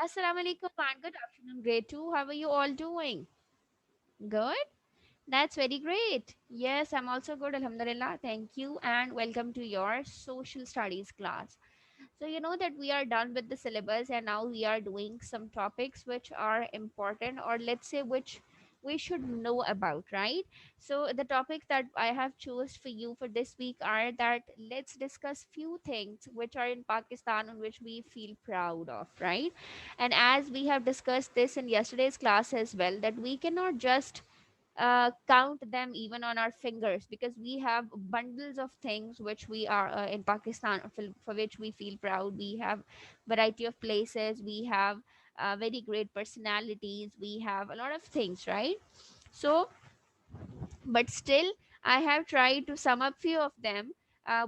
Assalamu alaikum and good afternoon, grade 2. How are you all doing? Good? That's very great. Yes, I'm also good. Alhamdulillah. Thank you and welcome to your social studies class. So, you know that we are done with the syllabus and now we are doing some topics which are important, or let's say which we should know about, right? So, the topics that I have chose for you for this week are that let's discuss few things which are in Pakistan and which we feel proud of, right? And as we have discussed this in yesterday's class as well, that we cannot just count them even on our fingers, because we have bundles of things which we are in Pakistan for which we feel proud. We have variety of places, we have very great personalities, we have a lot of things, right? So but still I have tried to sum up few of them,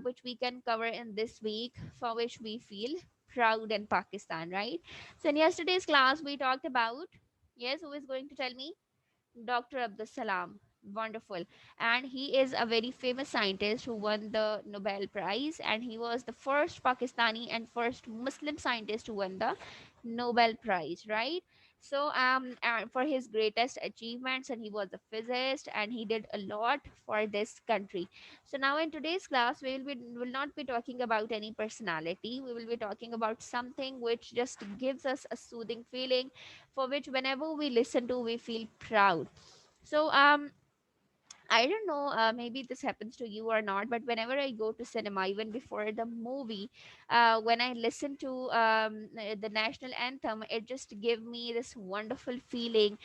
which we can cover in this week, for which we feel proud in Pakistan, right? So in yesterday's class we talked about, yes, who is going to tell me? Dr. Abdus Salam. Wonderful. And he is a very famous scientist who won the Nobel Prize, and he was the first Pakistani and first Muslim scientist to win the Nobel Prize, right? So, for his greatest achievements, and he was a physicist, and he did a lot for this country. So now in today's class, will not be talking about any personality. We will be talking about something which just gives us a soothing feeling, for which whenever we listen to we feel proud. So I don't know, maybe this happens to you or not, but whenever I go to cinema, even before the movie, when I listen to the national anthem, it just give me this wonderful feeling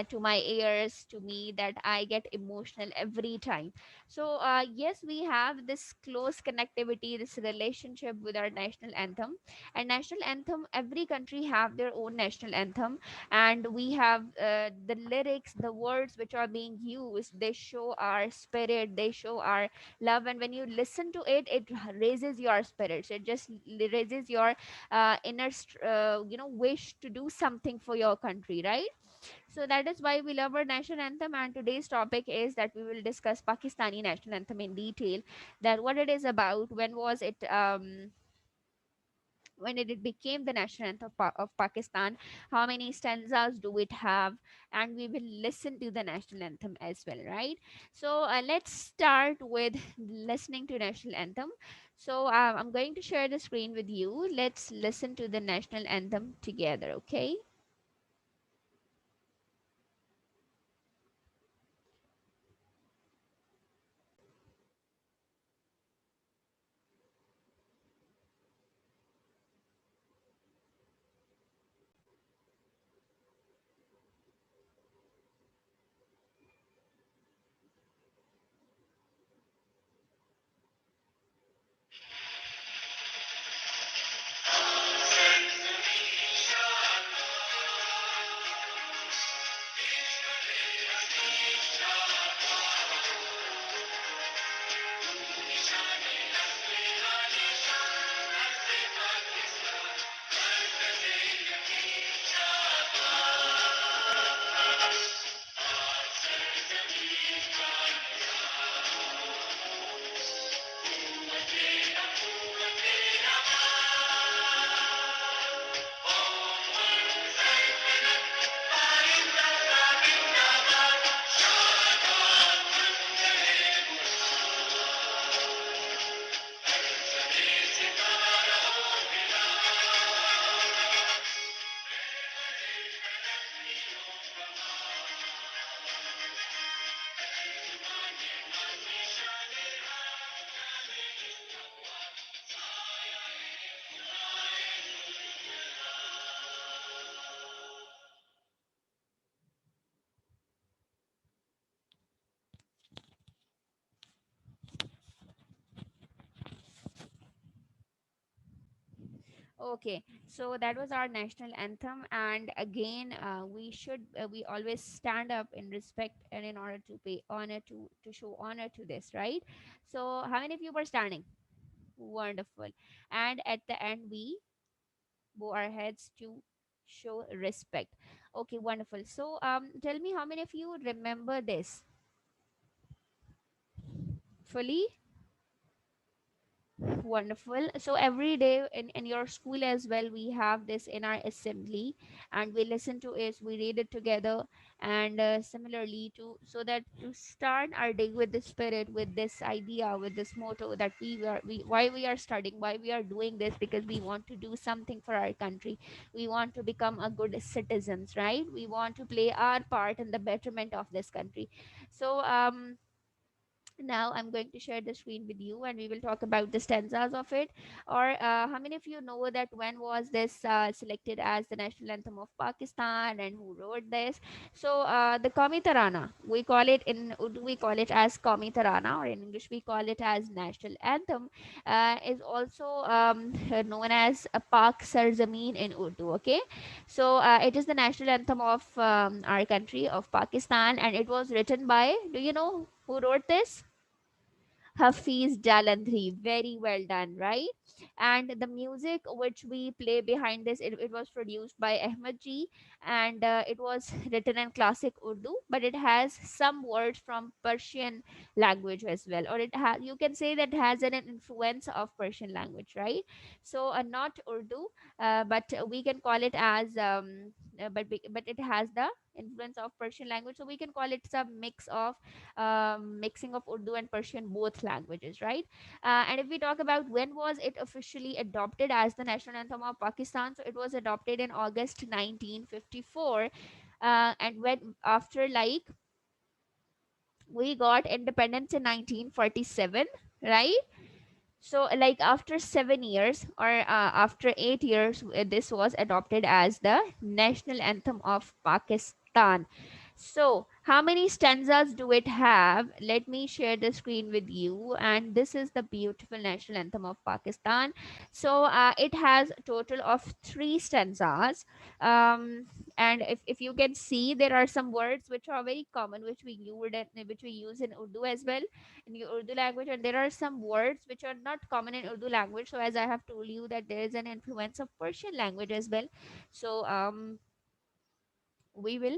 to my ears, to me, that I get emotional every time. So, yes, we have this close connectivity, this relationship with our national anthem. And national anthem, every country have their own national anthem, and we have the lyrics, the words which are being used, they show our spirit, they show our love, and when you listen to it, it raises your spirits, it just raises your wish to do something for your country, right? So that is why we love our national anthem, and today's topic is that we will discuss Pakistani national anthem in detail, that what it is about, when it became the national anthem of Pakistan, how many stanzas do it have, and we will listen to the national anthem as well, right? So let's start with listening to national anthem. So I'm going to share the screen with you. Let's listen to the national anthem together, okay? Okay, so that was our national anthem, and again, we always stand up in respect and in order to pay honor to show honor to this, right? So, how many of you were standing? Wonderful. And at the end, we bow our heads to show respect. Okay, wonderful. So, tell me, how many of you remember this fully? Wonderful. So every day in your school as well, we have this in our assembly, and we listen to it, we read it together, and similarly to so that to start our day with this spirit, with this idea, with this motto that why we are studying, why we are doing this, because we want to do something for our country. We want to become a good citizens, right? We want to play our part in the betterment of this country. So now I'm going to share the screen with you, and we will talk about the stanzas of it. Or how many of you know that when was this selected as the national anthem of Pakistan, and who wrote this? So the Qawmi Tarana, we call it in Urdu, we call it as Qawmi Tarana, or in English we call it as national anthem, is also known as a Pak Sar Zameen in Urdu. Okay, so it is the national anthem of our country of Pakistan, and it was written by, do you know who wrote this? Hafiz Jalandhri. Very well done, right? And the music which we play behind this, it was produced by Ahmed Ji, and it was written in classic Urdu, but it has some words from Persian language as well, or it has, you can say that has an influence of Persian language, right? So not Urdu, but we can call it as but it has the influence of Persian language, so we can call it some mix of mixing of Urdu and Persian, both languages, right? And if we talk about when was it officially adopted as the national anthem of Pakistan, so it was adopted in August 1954, and when after like we got independence in 1947, right? So like after 7 years, or after 8 years, this was adopted as the national anthem of Pakistan. So how many stanzas do it have? Let me share the screen with you, and this is the beautiful national anthem of Pakistan. So it has a total of three stanzas, um, and if you can see, there are some words which are very common, which we use in Urdu as well, in your Urdu language, and there are some words which are not common in Urdu language. So as I have told you that there is an influence of Persian language as well. So we will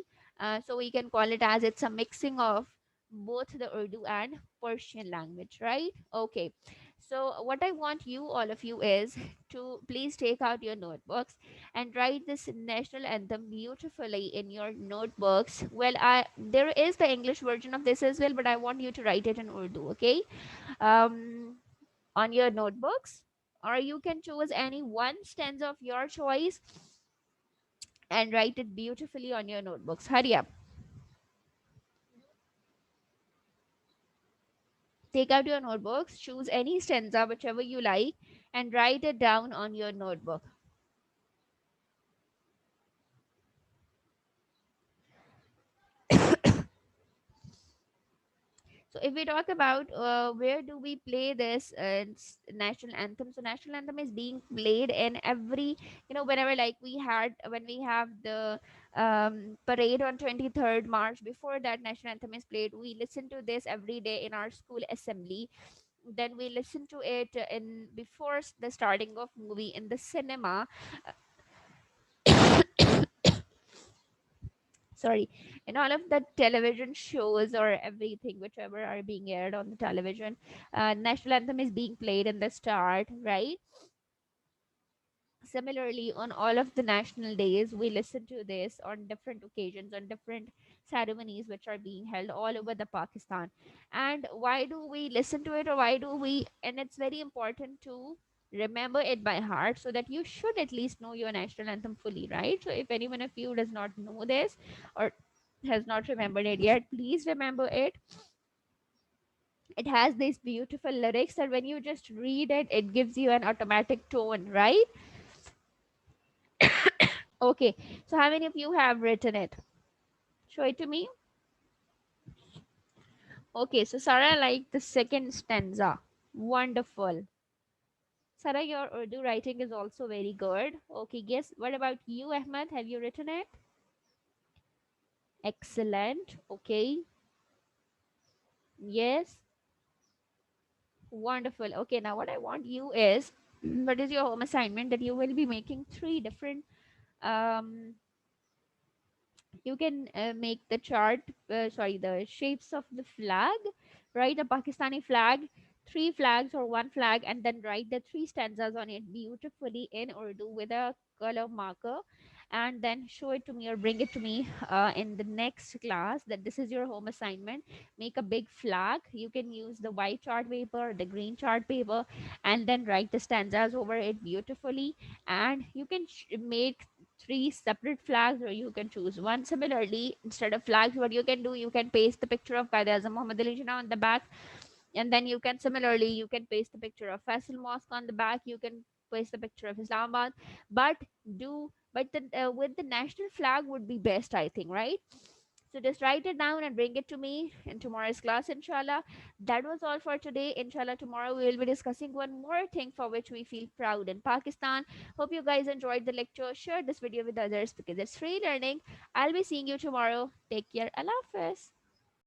so we can call it as it's a mixing of both the Urdu and Persian language, right? Okay, so what I want you, all of you, is to please take out your notebooks and write this national anthem beautifully in your notebooks. Well, there is the English version of this as well, but I want you to write it in Urdu, okay? um, on your notebooks, or you can choose any one stanza of your choice and write it beautifully on your notebooks. Hurry up. Take out your notebooks, choose any stanza, whichever you like, and write it down on your notebook. So if we talk about where do we play this national anthem, so national anthem is being played in every, whenever like we had when we have the parade on 23rd March. Before that national anthem is played, we listen to this every day in our school assembly. Then we listen to it in before the starting of movie in the cinema. Sorry, in all of the television shows or everything whichever are being aired on the television, national anthem is being played in the start, right? Similarly, on all of the national days, we listen to this on different occasions, on different ceremonies which are being held all over the Pakistan. And why do we listen to it, or why do we? And it's very important to remember it by heart, so that you should at least know your national anthem fully, right? So if anyone of you does not know this, or has not remembered it yet, please remember it. It has these beautiful lyrics that when you just read it, it gives you an automatic tone, right? Okay, so how many of you have written it? Show it to me. Okay, so Sarah liked the second stanza. Wonderful. Sarah, your Urdu writing is also very good. Okay, guess what about you, Ahmed? Have you written it? Excellent. Okay. Yes. Wonderful. Okay, now what I want you is what is your home assignment, that you will be making three different um you can make the chart sorry, the shapes of the flag, right? The Pakistani flag. three flags or one flag, and then write the three stanzas on it beautifully in Urdu with a color marker, and then show it to me or bring it to me in the next class. That this is your home assignment. Make a big flag. You can use the white chart paper, the green chart paper, and then write the stanzas over it beautifully. And you can make three separate flags, or you can choose one. Similarly, instead of flags, what you can do, you can paste the picture of Qaeda Azam Muhammad Ali Jinnah on the back, and then you can similarly you can paste the picture of Faisal Mosque on the back. You can paste the picture of Islamabad, but the with the national flag would be best, I think, right? So just write it down and bring it to me in tomorrow's class, inshallah. That was all for today. Inshallah, tomorrow we will be discussing one more thing for which we feel proud in Pakistan. Hope you guys enjoyed the lecture. Share this video with others because it's free learning. I'll be seeing you tomorrow. Take care. Allah Hafiz.